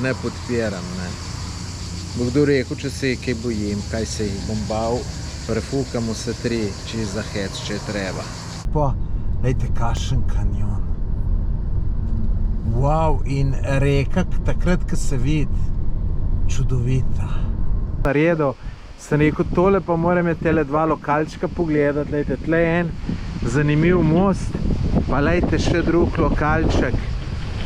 Ne podpiram, ne. Bo kdo rekel, če se je kaj bojim, kaj se jih bom bal, prefukamo se 3, čez za hec, če je treba. Lejte, kakšen kanjon. Wow, in reka, takrat, ko se vidi, čudovita. Naredil, sem rekel, tole pa moram je tele 2 lokalčka pogledati, lejte, tle je en zanimiv most, pa lejte še drug lokalček.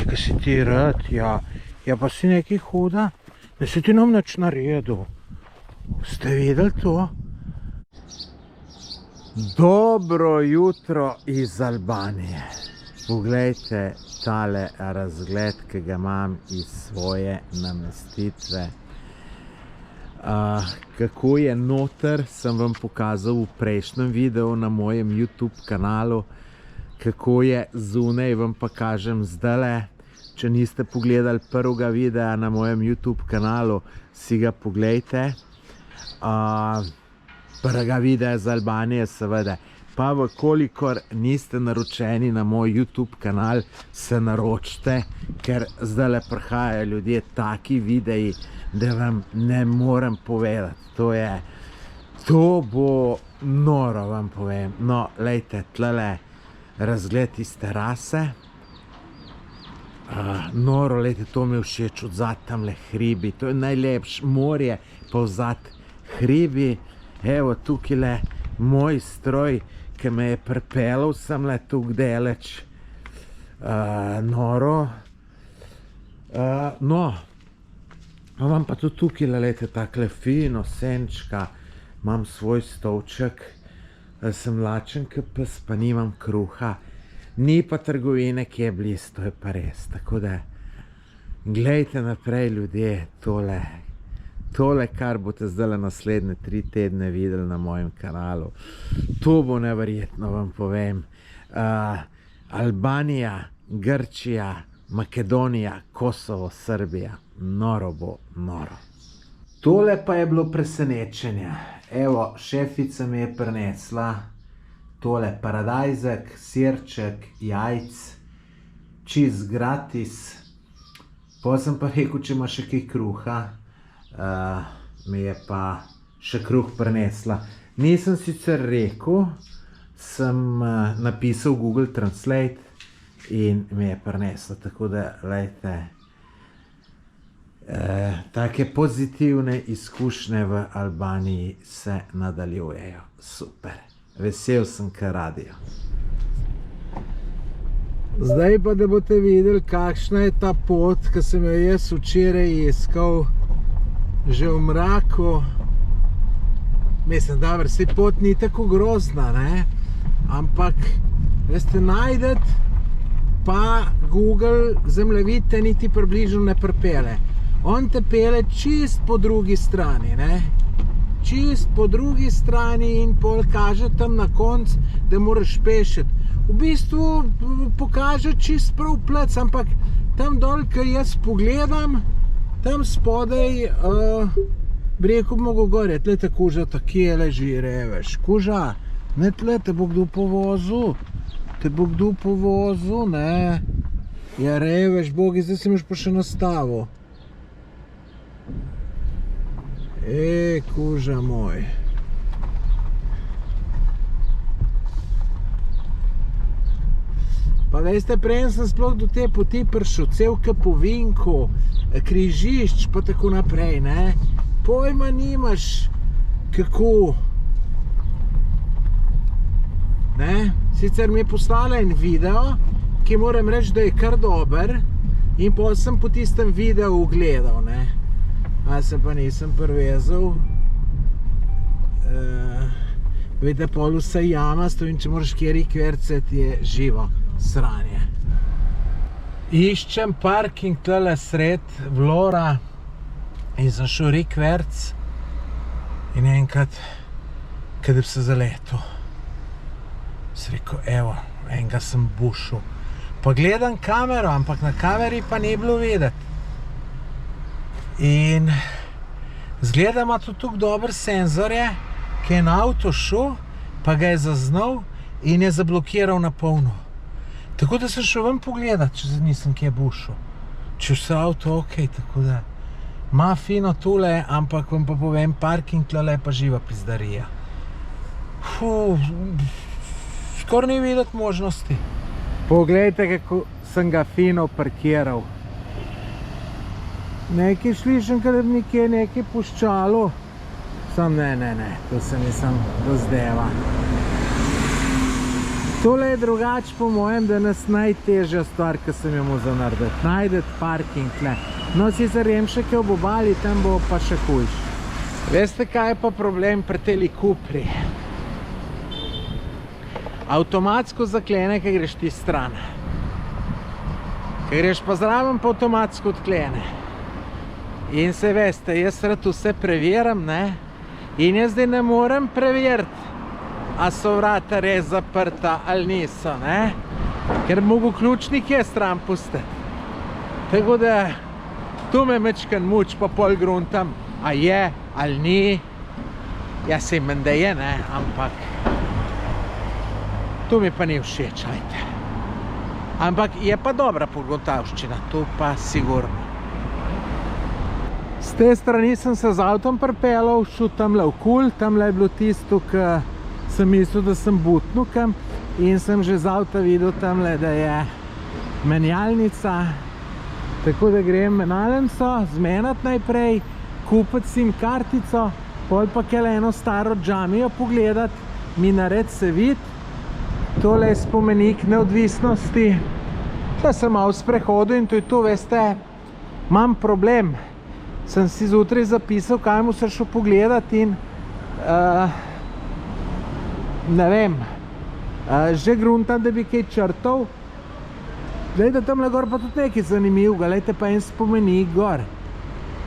Kaj si ti rad, ja. Ja, pa si nekaj huda, da si ti nam nič naredil. Ste videli to? Dobro jutro iz Albanije. Poglejte tale razgled, ki ga imam iz svoje namestitve. Kako je noter, sem vam pokazal v prejšnjem videu na mojem YouTube kanalu. Kako je zunaj, vam pa kažem zdajle. Če niste pogledali prvega videa na mojem YouTube kanalu, si ga poglejte. Prvega videa z Albanije seveda. Pa vkolikor niste naročeni na moj YouTube kanal, se naročite, ker zdajle prihajajo ljudje taki videi, da vam ne morem povedati. To bo noro, vam povem. No, lejte, tlele razgled iz terase. Noro, lejte, to mi je všeč, odzad tamle hribi, to je najlepše morje, pa odzad hribi. Evo, tukaj moj stroj, ki me je pripeljal sem tukaj daleč. Noro. No, imam pa tudi tukaj, lejte, takle fino senčka, imam svoj stolček, sem lačen kot pes, pa nimam kruha. Ni pa trgovine, ki je blizu, to je pa res. Tako da, glejte naprej, ljudje, tole, kar boste zdaj naslednje 3 tedne videli na mojem kanalu. To bo neverjetno, vam povem. Albanija, Grčija, Makedonija, Kosovo, Srbija. Noro bo, noro. Tole pa je bilo presenečenje. Evo, šefica mi je prinesla tole paradajzek, sirček, jajc, čist gratis. Potem sem pa rekel, če ima še kaj kruha, mi je pa še kruh prinesla. Nisem sicer rekel, sem napisal Google Translate in mi je prinesla. Tako da, lejte, take pozitivne izkušnje v Albaniji se nadaljujejo. Super. Vesel sem, kar radio. Zdaj pa, da boste videli, kakšna je ta pot, ki sem jo jaz včeraj iskal že v mraku. Mislim, da se pot ni tako grozna, ne? Ampak, veste, najdete, pa Google zemljevid te niti približno ne pripelje. On te pelje čist po drugi strani, ne? Čist po drugi strani in pol kaže tam na konc, da moraš pešiti. V bistvu pokaže čist prav plec, ampak tam dol, kar jaz pogledam, tam spodaj, bi rekel, bi mogel gorjeti. Tlete kuža, takje leži, reveš. Kuža, ne tle, te bo kdo povozil. Te bo kdo povozil, ne. Ja, reveš, bogi, zdaj se miš pa še nastavil. Kuža moj. Pa veste, prej sem sploh do te poti prišel, cel po vinku, križišč, pa tako naprej, ne. Pojma nimaš, kako. Ne, sicer mi je poslala en video, ki moram reči, da je kar dober, in potem sem po tistem videu ugledal, ne. A se pa nisem privezal. Vidite, pol vse jamasto in če moraš kjeri kverceti, je živo sranje. Iščem parking tole sred Vlora in sem šel rikverc in enkrat, kada bi se zaletel. Sem rekel, evo, enega sem bušil. Pa gledam kamero, ampak na kameri pa ni bilo videti. In zgleda ima tudi tukaj dober senzorje, ki je na avto šel, pa ga je zaznal in je zablokiral na polno. Tako da sem šel ven pogledat, če nisem kje bušil. če vse avto ok, tako da ima fino tule, ampak vam pa povem, parking tlele pa živa pizdarija. Skoraj ni videti možnosti. Poglejte, kako sem ga fino parkiral. Nekaj slišim, kada bi nekje nekaj puščalo. Sam ne, to se nisem dozdeva. Tole je drugače po mojem, da nas najtežja stvar, ki sem jo mu narediti. Najdeti parking tle. No, sicer Remšek je ob obali, tam bo pa še hujš. Veste, kaj je pa problem pri teli Cupri? Avtomatsko zaklene, kaj greš ti stran. Kaj greš pa zraven, pa avtomatsko odklene. In se veste, jaz rad vse preveram, ne? In jaz zdaj ne morem preveriti, a so vrata res zaprta ali niso, ne? Ker mogo ključnik je stran pustiti. Tako da, tu me mečkan muč, pa pol gruntam, a je ali ni. Ja, se imen, da je, ne? Ampak tu mi pa ni všeč, ajte. Ampak je pa dobra pogotavščina, tu pa sigurno. Z te strani sem se z avtom pripeljal, šel tamle v kul, tamle je bilo tisto, ki sem mislil, da sem butnukam, in sem že z avta videl tamle, da je menjalnica. Tako da grem menjalnico, zmeniti najprej, kupiti sim kartico, pol pa kele eno staro džamijo pogledati, minaret se vidi. Tole je spomenik neodvisnosti. Tle sem malo sprehodil in to je to, veste, imam problem. Sem si zjutraj zapisal, kaj mu se šel pogledati in ne vem, že gruntam, da bi kaj črtal. Glejte, tamle gor pa tudi nekaj zanimivega, glejte pa en spomenik gor.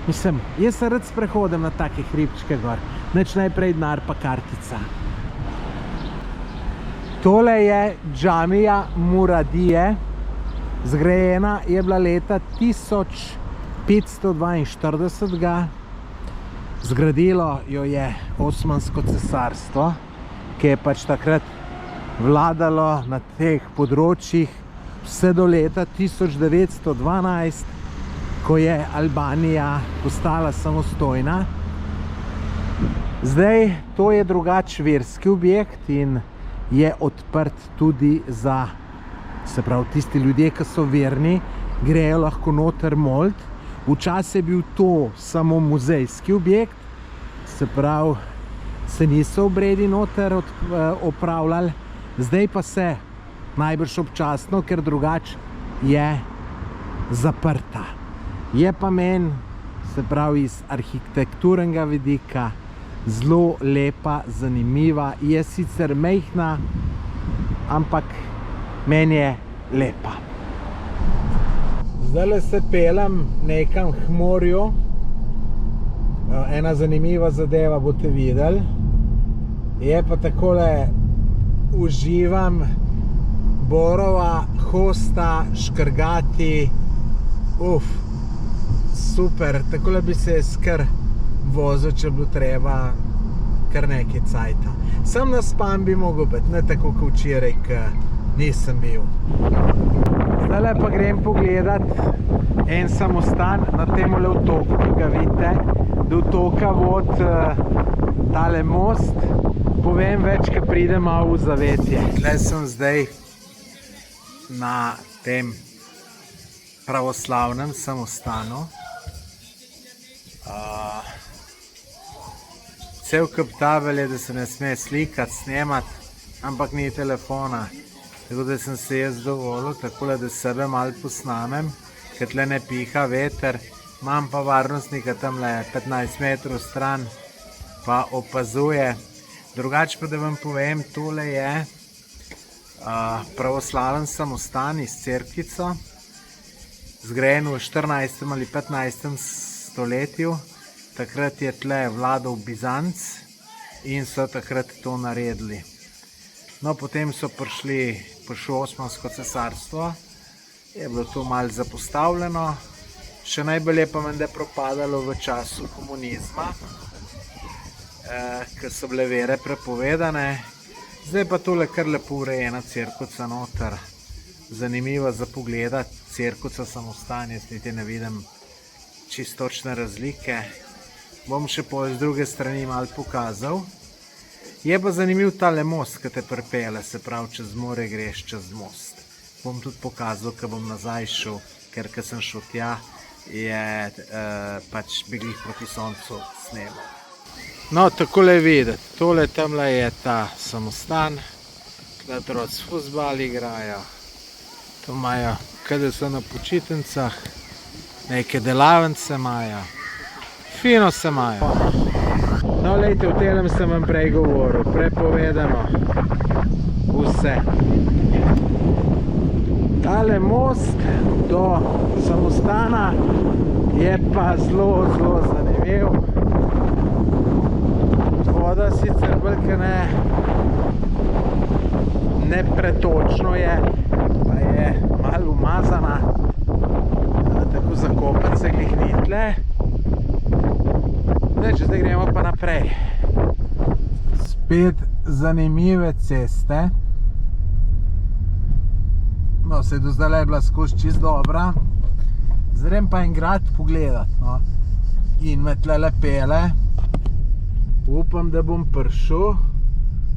Mislim, jaz se rad sprehodim na take hribčke gor, neč najprej denar pa kartica. Tole je džamija Muradije, zgrajena je bila leta 1542. Zgradilo jo je Osmansko cesarstvo, ki je pač takrat vladalo na teh področjih vse do leta 1912, ko je Albanija postala samostojna. Zdaj, to je drugač verski objekt in je odprt tudi za, se pravi, tisti ljudje, ki so verni, grejo lahko noter molt. Včasih je bil to samo muzejski objekt, se pravi, se niso obredi noter opravljali, zdaj pa se najbrž občasno, ker drugače je zaprta. Je pa meni, se pravi, iz arhitekturnega vidika zelo lepa, zanimiva, je sicer majhna, ampak meni je lepa. Zdajle se pelem nekam k morju. Ena zanimiva zadeva boste videli. Je pa takole, uživam, borova, hosta, škrgati. Super, takole bi se skar vozil, če bilo treba, kar nekaj cajta. Sam naspan bi mogel biti, ne tako kot včeraj, ki nisem bil. Zdajle pa grem pogledat en samostan na temule otoku, ki ga vidite. Do otoka vod tale most. Povem več, ko pride malo v zavetje. Tle sem zdaj na tem pravoslavnem samostanu. Cel kup tabel je, da se ne sme slikati, snemati, ampak ni telefona. Tako da sem se jaz dovolil, takole, da sebe malo posnamem, ker tle ne piha veter. Imam pa varnostnika tamle 15 metrov stran, pa opazuje. Drugače pa, da vam povem, tole je pravoslaven samostan iz Cerkvico, zgrajen v 14. ali 15. stoletju. Takrat je tle vladal Bizanc in so takrat to naredili. No, potem so prišlo Osmansko cesarstvo, je bilo to malo zapostavljeno. Še najbolj je pa menda propadalo v času komunizma, ker so bile vere prepovedane. Zdaj pa tole kar lepo urejena cerkvica noter. zanimiva za pogledati. Cerkvica Samostan, jaz niti ne vidim čistočne razlike. Bom še z druge strani malo pokazal. Je pa zanimiv tale most, ki te pripelje, se pravi, čez more greš čez most. Bom tudi pokazal, ko bom nazaj šel, ker ko sem šel tja, je pač beglih proti soncu snemal. No, takole videti, tole tamle je ta Samostan, tukaj otroci fuzbal igrajo, tu imajo, kada so na počitnicah, neke delavnice imajo, fino se imajo. No, lejte, v telem sem vam prej govoril, prepovedano vse. Tale most do Samostana je pa zelo, zelo zanimiv. Voda sicer bolj ne pretočno je, pa je malo umazana, tako zakopati se glih ni tle. Zdaj gremo pa naprej. Spet zanimive ceste. No, se do zdaj je bila skozi čist dobra. Zdaj pa en grad pogledat, no. In me tlele pele. Upam, da bom prišel.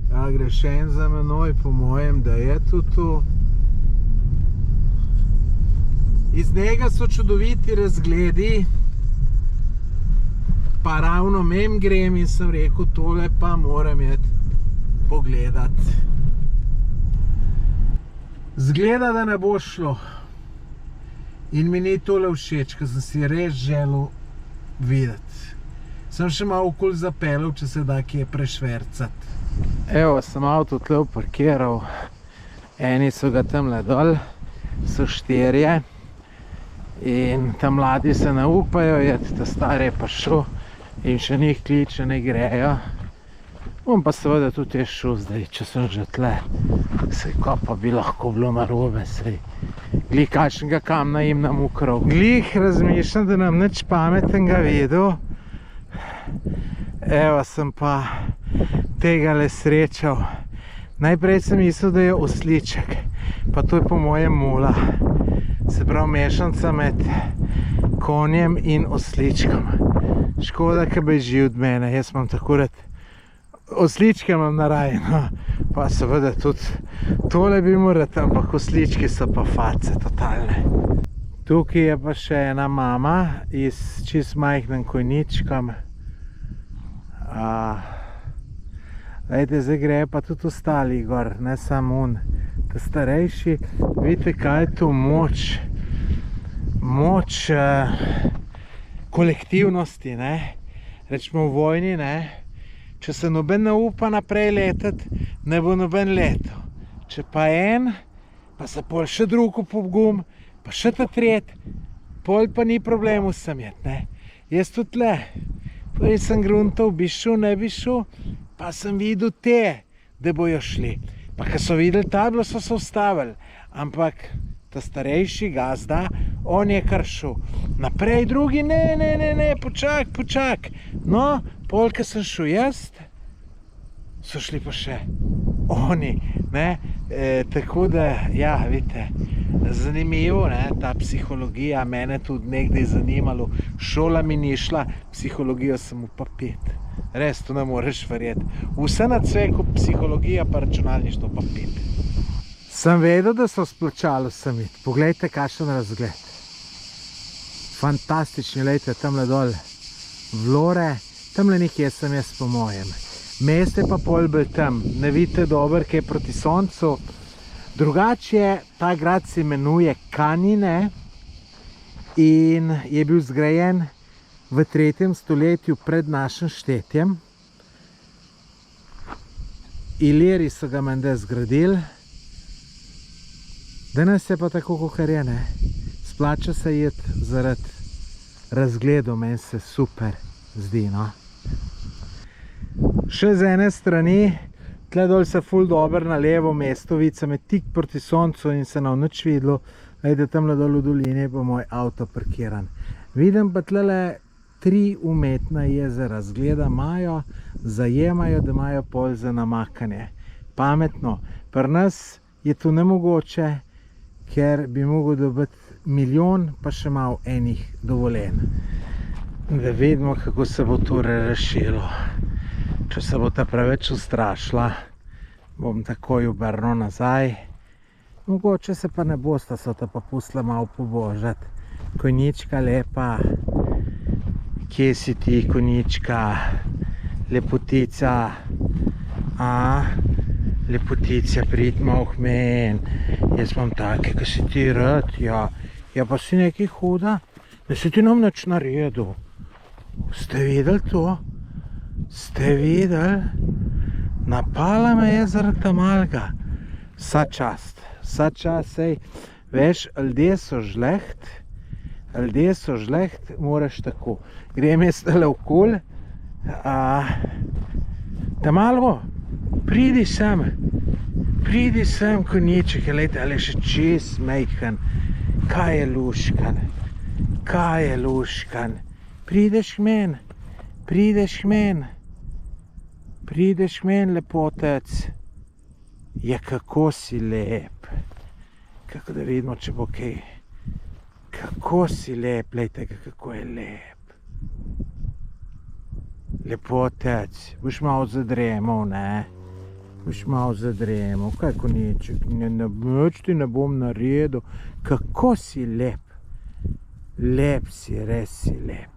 Ja, gre še en za menoj, po mojem, da je tudi tu. Iz njega so čudoviti razgledi. Pa ravno mem grem in sem rekel, tole pa moram iti pogledat. Zgleda, da ne bo šlo. In mi ni tole všeč, ker sem si res želel videti. Sem še malo okoli zapeljal, če se da kje prešvercati. Evo, sem avto tle parkiral. Eni so ga tamle dol, so 4. In ta mladi se ne upajo, ta star je pa šel in še njih kliče, ne grejo. Bom pa seveda tudi jaz šel zdaj, če sem že tle. Sej, ko pa bi lahko bilo narobe, sej. Glih kakšnega kamna jim namukral. Glih razmišljam, da nam nič pametnega videl. Evo, sem pa tegale srečal. Najprej sem mislil, da je osliček, pa to je po mojem mula. Se pravi, mešanca med konjem in osličkom. Škoda, ki beži od mene, jaz imam tako rad. Osličke imam narajeno, pa seveda tudi tole bi moral, ampak oslički so pa face totalne. Tukaj je pa še ena mama s čist majhnim konjičkom. Lejte, zdaj gre pa tudi ostali gor, ne samo on. Ta starejši, vidite, kaj je to moč. Moč kolektivnosti, ne. Rečemo v vojni, ne. Če se noben ne upa naprej letati, ne bo noben letel. Če pa en, pa se pol še drug upogum, pa še ta tret, pol pa ni problem vsem jet, ne. Jaz tudi tle. Prej sem gruntal, bi šel, ne bi šel, pa sem videl te, da bojo šli. Pa ko so videli tablo, so se ustavili. Ampak ta starejši gazda, on je kar šel. Naprej drugi, ne, počak. No, pol, ko sem šel jaz, so šli pa še oni, ne. Tako da, ja, vidite, zanimivo, ne, ta psihologija, mene tudi nekdaj zanimalo. Šola mi ni šla, psihologijo sem pa 5. Res, to ne moreš verjeti. Vse na cveku, psihologija pa računalništvo pa 5. Sem vedel, da so splačali vsem iti. Poglejte, kakšen razgled. Fantastični, lejte, tamle dol Vlore, tamle nekje sem jaz po mojem. Mest je pa pol bolj tam, ne vidite dobro, kaj je proti soncu. Drugače, ta grad se imenuje Kanine in je bil zgrajen v 3. stoletju pred našim štetjem. Iliri so ga menda zgradili. Danes je pa tako, kakor je, ne. Splača se iti zaradi razgledov, meni se super zdi, no. Še z ene strani, tle dol se ful dobro na levo Mestovica, me tik proti soncu in se nam nič videlo. Ajde, tamle dol v dolini je pa moj avto parkiran. Vidim pa tlele 3 umetna jezera, zgleda imajo, zajemajo, da imajo pol za namakanje. Pametno. Pri nas je to nemogoče, ker bi mogel dobiti 1 milijon, pa še malo enih dovoljen. Da vidimo, kako se bo to razšilo. Če se bo ta preveč ustrašila, bom takoj obrnil nazaj. Mogoče se pa ne bosta, so ta pa pustila malo pobožati. Konjička lepa, kje si ti, konjička, lepotica, lepotica, prid malo k men, jaz imam take, ki si ti rad, ja, pa si nekaj huda, da si ti nam nič naredil. Ste videli to? Ste videli? Napala me je zaradi tamalega. Vsa čast, sej, veš, ljudje so žleht, moraš tako. Grem jaz tale okol, Tamalvo, pridi sem, konjiček, glejte, ali je še čist mejhan, kaj je luškan, prideš k men, lepotec, ja, kako si lep, kako da vidimo, če bo kaj, kako si lep, glejte ga, kako je lep, lepotec, boš malo zadremal, ne? Boš malo zadremal, kaj konjiček, nič ti ne bom naredil, kako si lep, res si lep.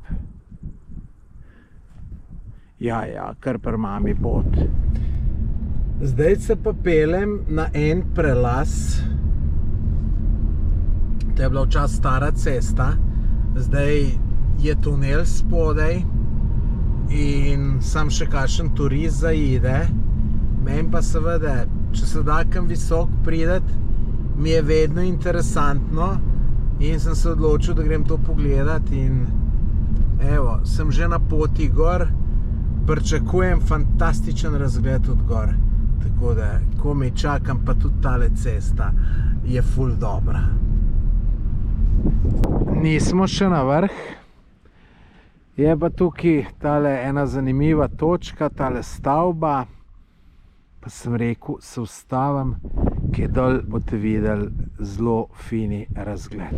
Ja, kar pri mami pot. Zdaj se pa pelem na en prelaz, to je bila včasih stara cesta, zdaj je tunel spodaj, in sam še kakšen turist zaide. Meni pa seveda, če se da kam visok prideti, mi je vedno interesantno in sem se odločil, da grem to pogledati in evo, sem že na poti gor, pričakujem fantastičen razgled od gor. Tako da, komaj čakam, pa tudi tale cesta je ful dobra. Nismo še na vrh. Je pa tukaj tale ena zanimiva točka, tale stavba, pa sem rekel, se ustavim, kje dol boste videli zelo fini razgled.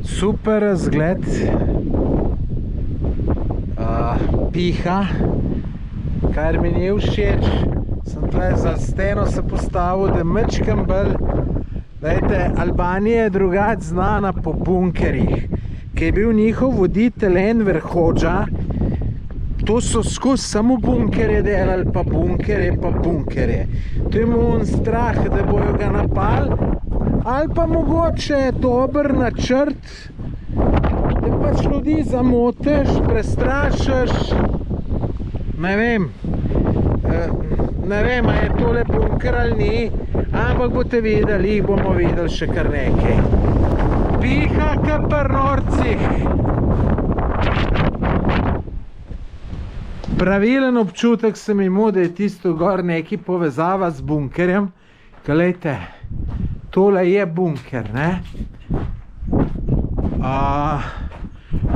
Super razgled, piha, kar mi ni všeč, sem tle za steno se postavil, da mečkam bolj. Dajte, Albanija je drugače znana po bunkerjih. Ki je bil njihov voditelj Enver Hodža, to so skozi samo bunkerje delali, pa bunkerje. To je mu on strah, da bojo ga napali, ali pa mogoče dober načrt, da pač ljudi zamotiš, prestrašiš. Ne vem, a je tole bunker ali ni, ampak boste videli, jih bomo videli še kar nekaj. Piha ka pri norcih. Pravilen občutek sem imel, da je tisto gor neki povezava z bunkerjem. Glejte, tole je bunker, ne?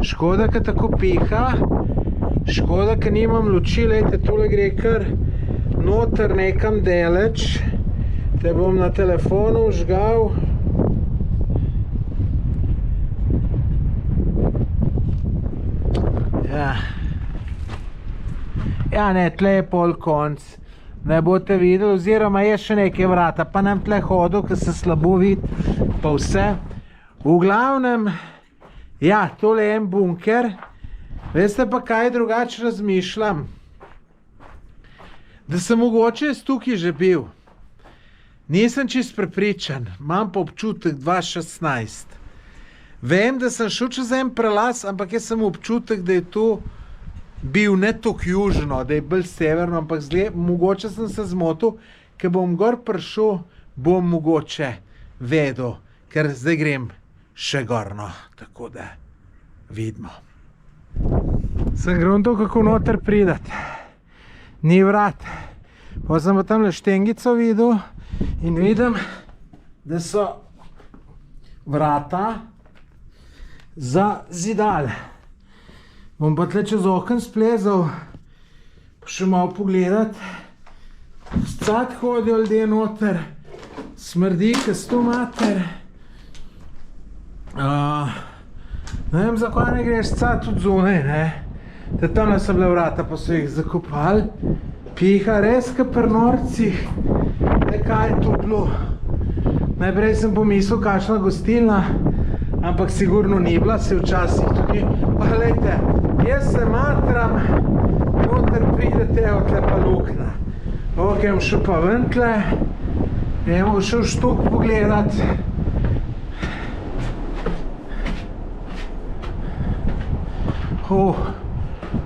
Škoda, ka tako piha. Škoda, ka nimam luči, lejte, tole gre kar noter nekam deleč. Te bom na telefonu vžgal. Ja, ne, tle je pol konc. Ne boste videli, oziroma je še nekaj vrata, pa nam tle hodil, ker se slabo vidi, pa vse. V glavnem, ja, tole je en bunker. Veste pa, kaj drugače razmišljam? Da sem mogoče jaz tukaj že bil. Nisem čist prepričan, imam pa občutek 2016. Vem, da sem šel čez en prelaz, ampak jaz sem občutek, da je to bil ne toliko južno, da je bolj severno, ampak mogoče sem se zmotil, ker bom gor prišel, bom mogoče vedel, ker zdaj grem še gorno, tako da vidimo. Sem gruntal, kako noter pridati. Ni vrat. Pa sem pa tamle štengico videl in vidim, da so vrata za zidal. Bom pa tle čez okn splezal, pa še malo pogledat. Vsad hodijo ljudje noter, smrdi, kastu mater. Ne vem, zakaj ne greš cat tudi zunaj, ne. Tamle so bile vrata, pa so jih zakopali. Piha res ka pri norcih. Kaj je to bilo? Najprej sem pomislil, kakšna gostilna, ampak sigurno ni bila, se včasih tudi. Pa glejte, jaz se matram, noter pridete, odle pa luknja. Ok, bom šel pa ven tle, bom šel štuk pogledat.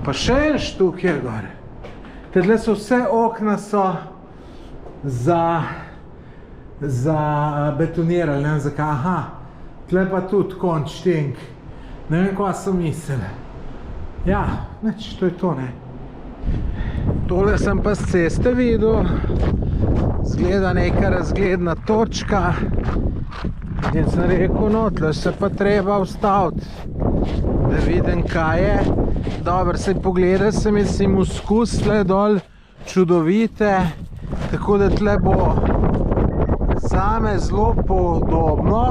Pa še en štuk je gor. Tedle so vse okna so za betonirali, ne vem zakaj. Aha, tle pa tudi končtink. Ne vem, kva so mislili. Ja, neč, to je to, ne. Tole sem pa s ceste videl. Zgleda neka razgledna točka. In sem rekel, no, tle se pa treba ustaviti, da vidim, kaj je. Dobro, saj pogledal sem in si mu skus tle dol čudovite, tako da tle bo zame zelo podobno.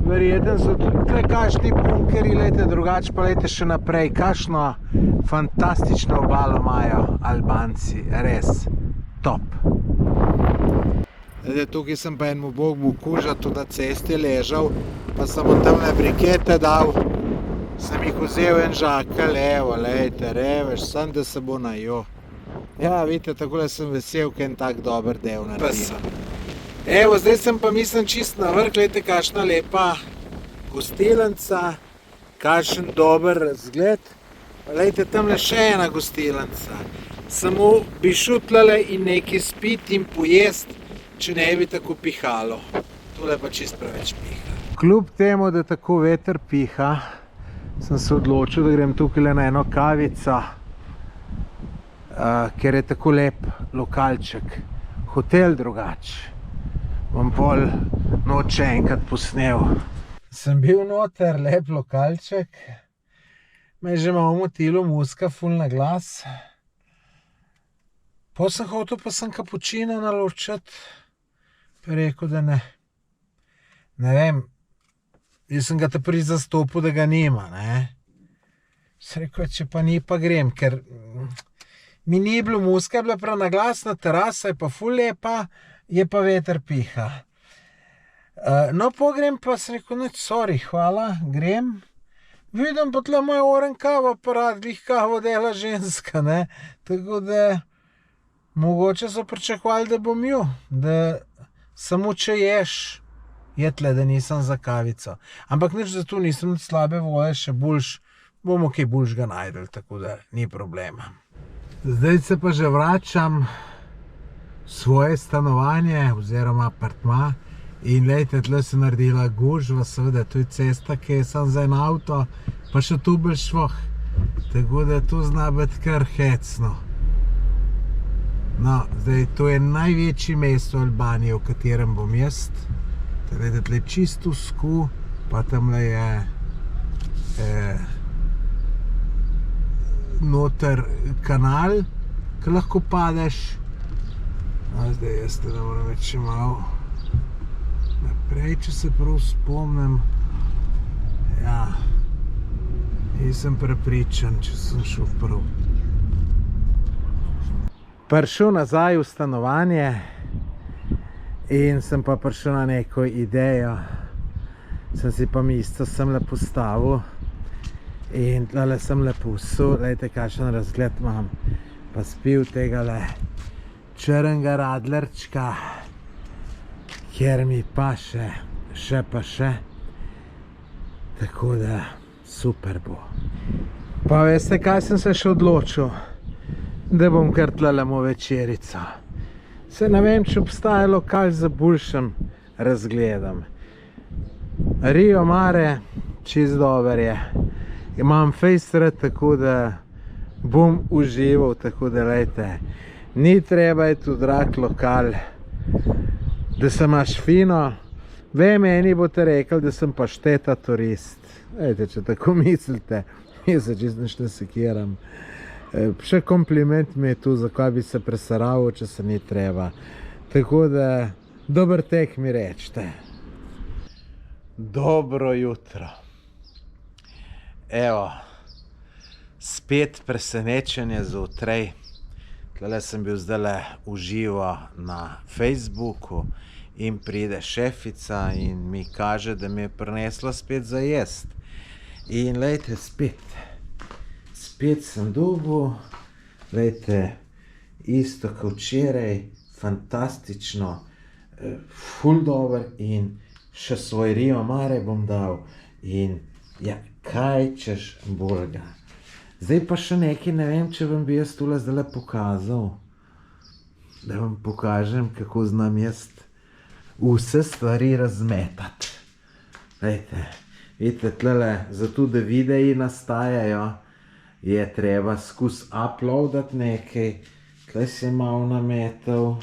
Verjetno so tudi tle kakšni bunkeri, lejte, drugače pa lejte še naprej, kakšno fantastično obalo imajo Albanci, res top. Tukaj sem pa enemu bogu kuža tu na cesti ležal, pa sem mu tamle brikete dal, sem jih vzel en žakelj, evo, lejte, reveš, sem da se bo najo. Ja, vidite, takole sem vesel, kaj en tak dober del naredim. Evo, zdaj sem pa mislim čist na vrh, lejte, kakšna lepa gostilnica, kakšen dober razgled. Lejte, tamle še ena gostilnica. Samo bi šel tlele in nekaj spit in pojest, če ne bi tako pihalo. Tole pa čist preveč piha. Kljub temu, da tako veter piha, sem se odločil, da grem tukaj na eno kavico, ker je tako lep lokalček. Hotel drugač. Bom pol noč še enkrat posnel. Sem bil noter, lep lokalček. Me je že malo motilo, muska ful na glas. Pol sem hotel pa sem kapučino naločiti, pa rekel, da ne. Ne vem, jaz sem ga prvi zastopil, da ga nima, ne. Sem rekel, če pa ni, pa grem, ker mi ni bilo, muska je bila prav naglasna, terasa je pa ful lepa, je pa veter piha. No, pogrem pa sem rekel, neč, sorry, hvala, grem. Vidim pa tle moj oren kavo aparat, glih kavo dela ženska, ne. Tako da mogoče so pričakovali, da bom jo, da samo če ješ, je tle, da nisem za kavico. Ampak nič za to nisem slabe volje, še boljš, bomo kaj boljšega najdel, tako da ni problema. Zdaj se pa že vračam v svoje stanovanje oziroma apartma in lejte, tle se naredila gužva, seveda, to je cesta, ki je sam za en avto, pa še tu bolj švoh. Tako da to zna biti kar hecno. No, zdaj, to je največje mesto Albanije, v katerem bom jaz. Teda tle čisto sku, pa tamle je noter kanal, ki lahko padeš. No, zdaj jaz teda moram več še malo naprej, če se prav spomnim. Ja, nisem prepričan, če sem šel prav. Prišel nazaj v stanovanje in sem pa prišel na neko idejo. Sem si pa mesto semle postavil in tlele sem lepo vsul, lejte, kakšen razgled imam. Pa spil tegale črnega radlerčka, kjer mi pa še pa še. Tako da super bo. Pa veste, kaj sem se še odločil? Da bom kar tlelemo večerico. Se ne vem, če obstaja lokal za boljšim razgledom. Rio Mare, čist dober je. Imam fejst rad, tako da bom užival, tako da lejte. Ni treba je tu drag lokal, da se imaš fino. Ve, meni boste rekli, da sem pa šteta turist. Lejte, če tako mislite, jaz se čist nič ne sekiram. Še kompliment mi je tu, zakaj bi se presaral, če se ni treba. Tako da Dober tek mi rečete. Dobro jutro. Evo, spet presenečenje zjutraj. Tule sem bil zdajle v živo na Facebooku in pride šefica in mi kaže, da mi je prinesla spet za jest. In lejte, spet sem dobil, lejte, isto kot včeraj, fantastično, ful dober in še svoj Rio Mare bom dal in ja, kaj češ bolga. Zdaj pa še nekaj, ne vem, če vam bi jaz tule zdajle pokazal, da vam pokažem, kako znam jaz vse stvari razmetati. Lejte, vidite, tlele, zato da videi nastajajo, je treba skus uploadati nekaj, tle si malo nametal.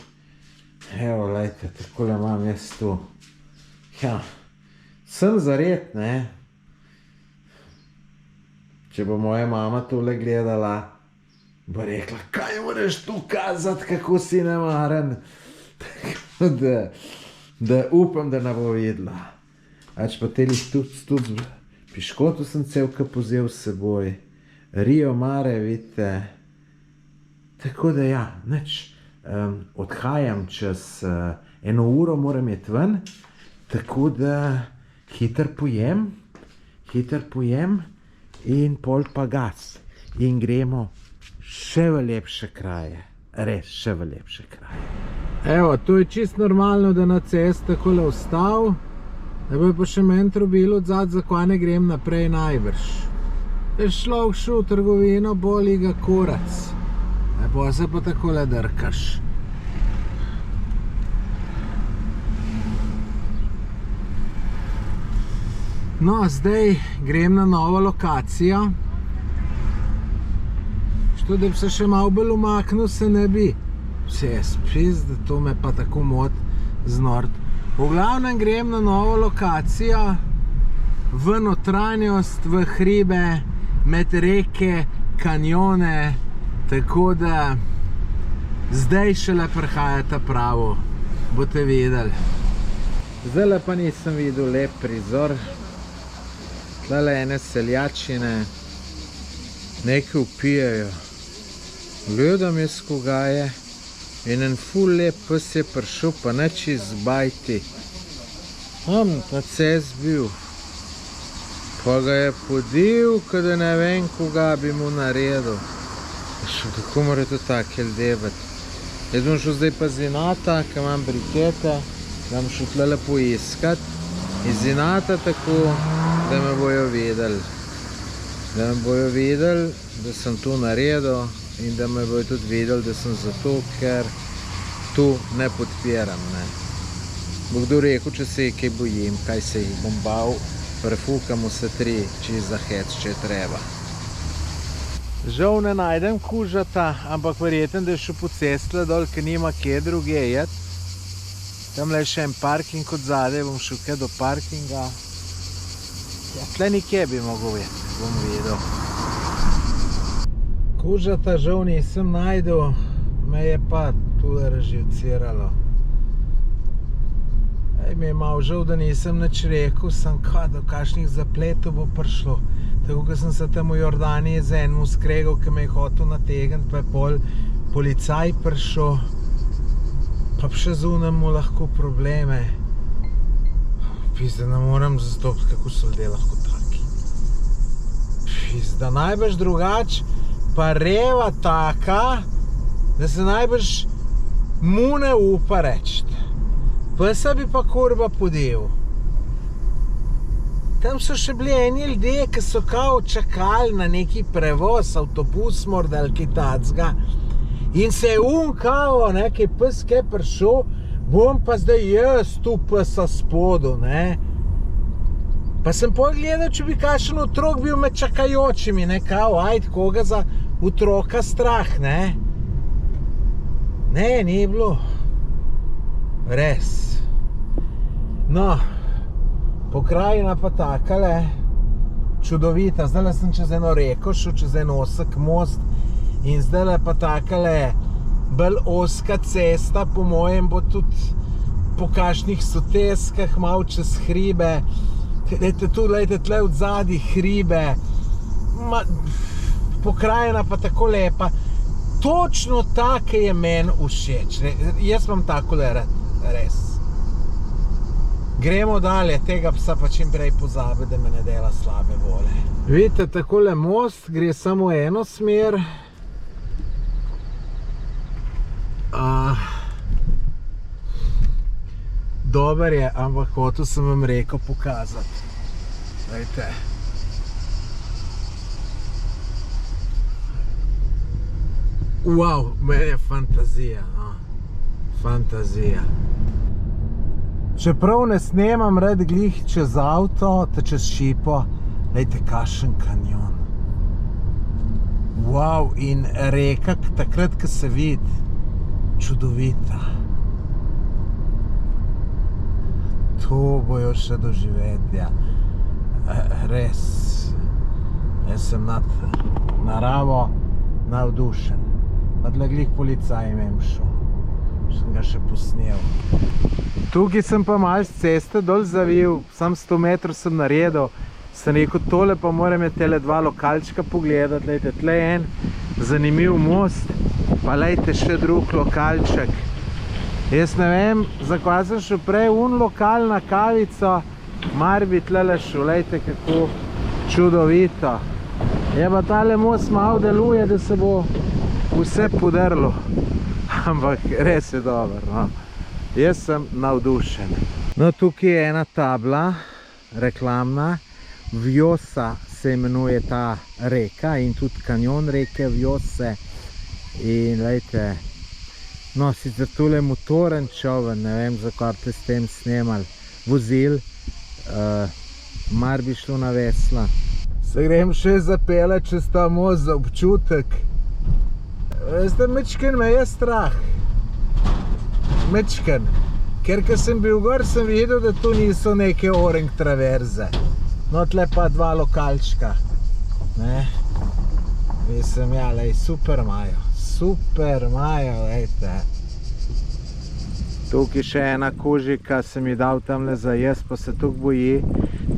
Evo, lejte, takole imam jaz tu. Ja, sem zared, ne? Če bo moja mama tole gledala, bo rekla, kaj moraš tu kazati, kako si nemaren. Tako da upam, da ne bo videla. Ač pa telih tudi piškotu sem celka pozel s seboj. Rio Mare, vidite. Tako da ja, nič. Odhajam čez 1 uro, moram iti ven, tako da hiter pojem in pol pa gas. In gremo še v lepše kraje, res še v lepše kraje. Evo, to je čist normalno, da na cest takole ostal, da bo pa še meni trobilo odzad, zakaj ne grem naprej najbrž. Je šlo v trgovino, boli ga korac. Pa se pa takole drkaš. No, zdaj grem na novo lokacijo. Što, da bi se še malo bolj umaknil, se ne bi. Vse je spis, da to me pa tako mot znort. V glavnem grem na novo lokacijo, v notranjost, v hribe, med reke, kanjone, tako da zdaj šele prihajata pravo, boste videli. Zdajle pa nisem videl lep prizor. Tlele ene seljačine, nekaj upijajo. Gledam jaz, koga je, in en ful lep pes je prišel, pa nič izbajti. Tam na cest bil. Pa ga je podil, kada ne vem, koga bi mu naredil. Kako mora to tako ljudevati? Jaz bom šel zdaj pa z inata, ki imam brikete, da bom šel tlele poiskat. Iz inata tako, da me bojo vedeli. Da me bojo vedeli, da sem to naredil in da me bojo tudi vedeli, da sem zato, ker tu ne podpiram. Bo kdo rekel, če se kaj bojim, kaj se jih bom bal, prefukam vse 3, če za hec, če je treba. Žal ne najdem kužata, ampak verjetno, da je šel po cestle dol, ker nima kje druge jet. Tamle je še en parking kot zadaj, bom šel kaj do parkinga. Ja, tle nikje bi mogel jet, bom videl. Kužata žal nisem najdel, me je pa tule razživciralo. Mi je malo žal, da nisem nič rekel, sem kaj, do kakšnih zapletov bo prišlo. Tako, ko sem se tam v Jordaniji z enim skregal, ki me je hotel nategniti, pa je pol policaj prišel, pa še zunem mu lahko probleme. Pizda, ne moram zastopiti, kako so ljudje lahko taki. Pizda, najbrž drugač, pa reva taka, da se najbrž mu ne upa reči. Pesa bi pa kurba podel. Tam so še bili eni ljudje, ki so kao čakali na neki prevoz, avtobus morda ali kaj tacga. In se je kao, nekaj pes, ki je prišel, bom pa zdaj jaz tu pesa spodu, ne. Pa sem pogledal, če bi kakšen otrok bil med čakajočimi, ne, kao, ajde, koga za otroka strah, ne. Ne, ni bilo. Res. No, pokrajina pa takale, čudovita. Zdajle sem čez eno reko šel, čez en osek most in zdajle pa takale bolj oska cesta, po mojem bo tudi po kakšnih soteskah, malo čez hribe. Glejte tu, glejte tle od zadaj hribe. Pokrajina pa tako lepa. Točno take je meni všeč. Jaz imam takole rad, res. Gremo dalje, tega psa pa čim prej pozabi, da me ne dela slabe vole. Vidite, takole most gre samo eno smer. Dober je, ampak hotel sem vam rekel pokazati. Glejte. Wow, meni je fantazija, no. Fantazija. Čeprav ne snemam rad glih čez avto, te čez šipo, glejte, kakšen kanjon. Wow, in reka, takrat, ko se vidi, čudovita. To bojo še doživeti, ja. Res. Jaz sem nad naravo navdušen. Pa tle glih policaj imam šel. Sem ga še posnel. Tukaj sem pa malo z ceste dol zavil, sam 100 metrov sem naredil. Sem rekel, tole pa moram je tele dva lokalčka pogledati. Lejte, tle je en zanimiv most, pa lejte še drug lokalček. Jaz ne vem, zakaj sem šel prej lokal na kavico, mar bi tlele šel, lejte, kako čudovito. Je pa tale most malo deluje, da se bo vse podrlo. Ampak res je dober, no. Jaz sem navdušen. No, tukaj je ena tabla, reklamna. Vjosa se imenuje ta reka in tudi kanjon reke Vjose. In lejte, no, sicer tule motoren čoven, ne vem, zakaj ste s tem snemali, vozil, mar bi šlo na vesla. Se grem še zapeljati čez ta most za občutek. Veste, mečken me je strah. Mečken. Ker ko sem bil gor, sem videl, da tu niso neke orang traverze. No, tle pa dva lokalčka. Ne? Mislim, ja, lej, super imajo. Super imajo, lejte. Tukaj še ena kožika sem ji dal tamle za jaz, pa se tukaj boji.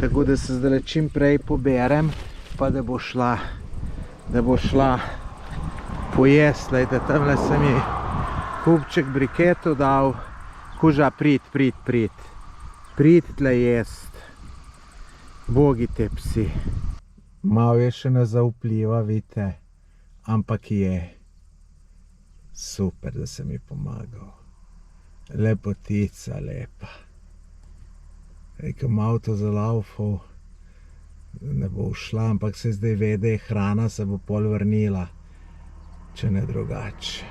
Tako da se zdaj čim prej poberem, pa da bo šla pojest. Lejte, tamle sem ji kupček briketov dal. Kuža, prid. Prid tle jest. Bogi te psi. Malo je še ne zaupljiva, vidite, ampak je super, da sem ji pomagal. Lepotica, lepa. Ko malo to zalaufal, ne bo ušla, ampak se zdaj ve, da je hrana, se bo pol vrnila, če ne drugače.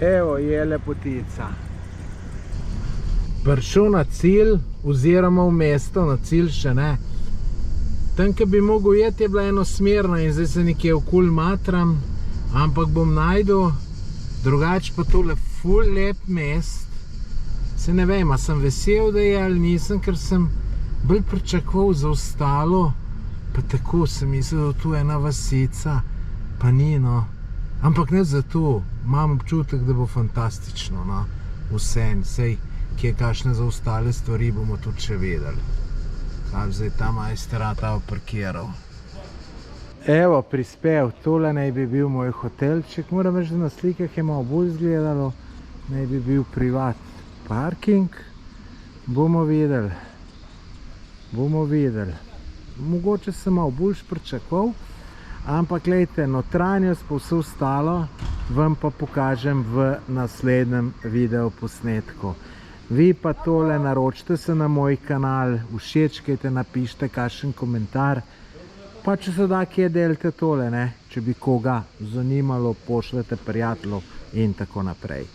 Evo, je lepotica. Prišel na cilj, oziroma v mesto, na cilj še ne. Tam, ko bi mogel jeti, je bila enosmerna in zdaj se nekje okoli matram, ampak bom najdel, drugače pa tole ful lep mest. Se ne vem, a sem vesel, da je ali nisem, ker sem bolj pričakoval za ostalo, pa tako sem mislil, da tu je ena vasica, pa ni, no. Ampak ne zato, imam občutek, da bo fantastično, no. Vsem, sej, kje kakšne za ostale stvari bomo tudi še vedeli. Kaj zdaj ta majster ta parkiral. Evo, prispel, tole naj bi bil moj hotelček, moram reči, da na slikah je malo bolj izgledalo, naj bi bil privat parking. Bomo videli. Mogoče sem malo bolj pričakoval, ampak glejte, notranjost pa vse ostalo vam pa pokažem v naslednjem video posnetku. Vi pa tole naročite se na moj kanal, všečkajte, napišite kakšen komentar, pa če se da kje delite tole, ne, če bi koga zanimalo, pošljete prijateljev in tako naprej.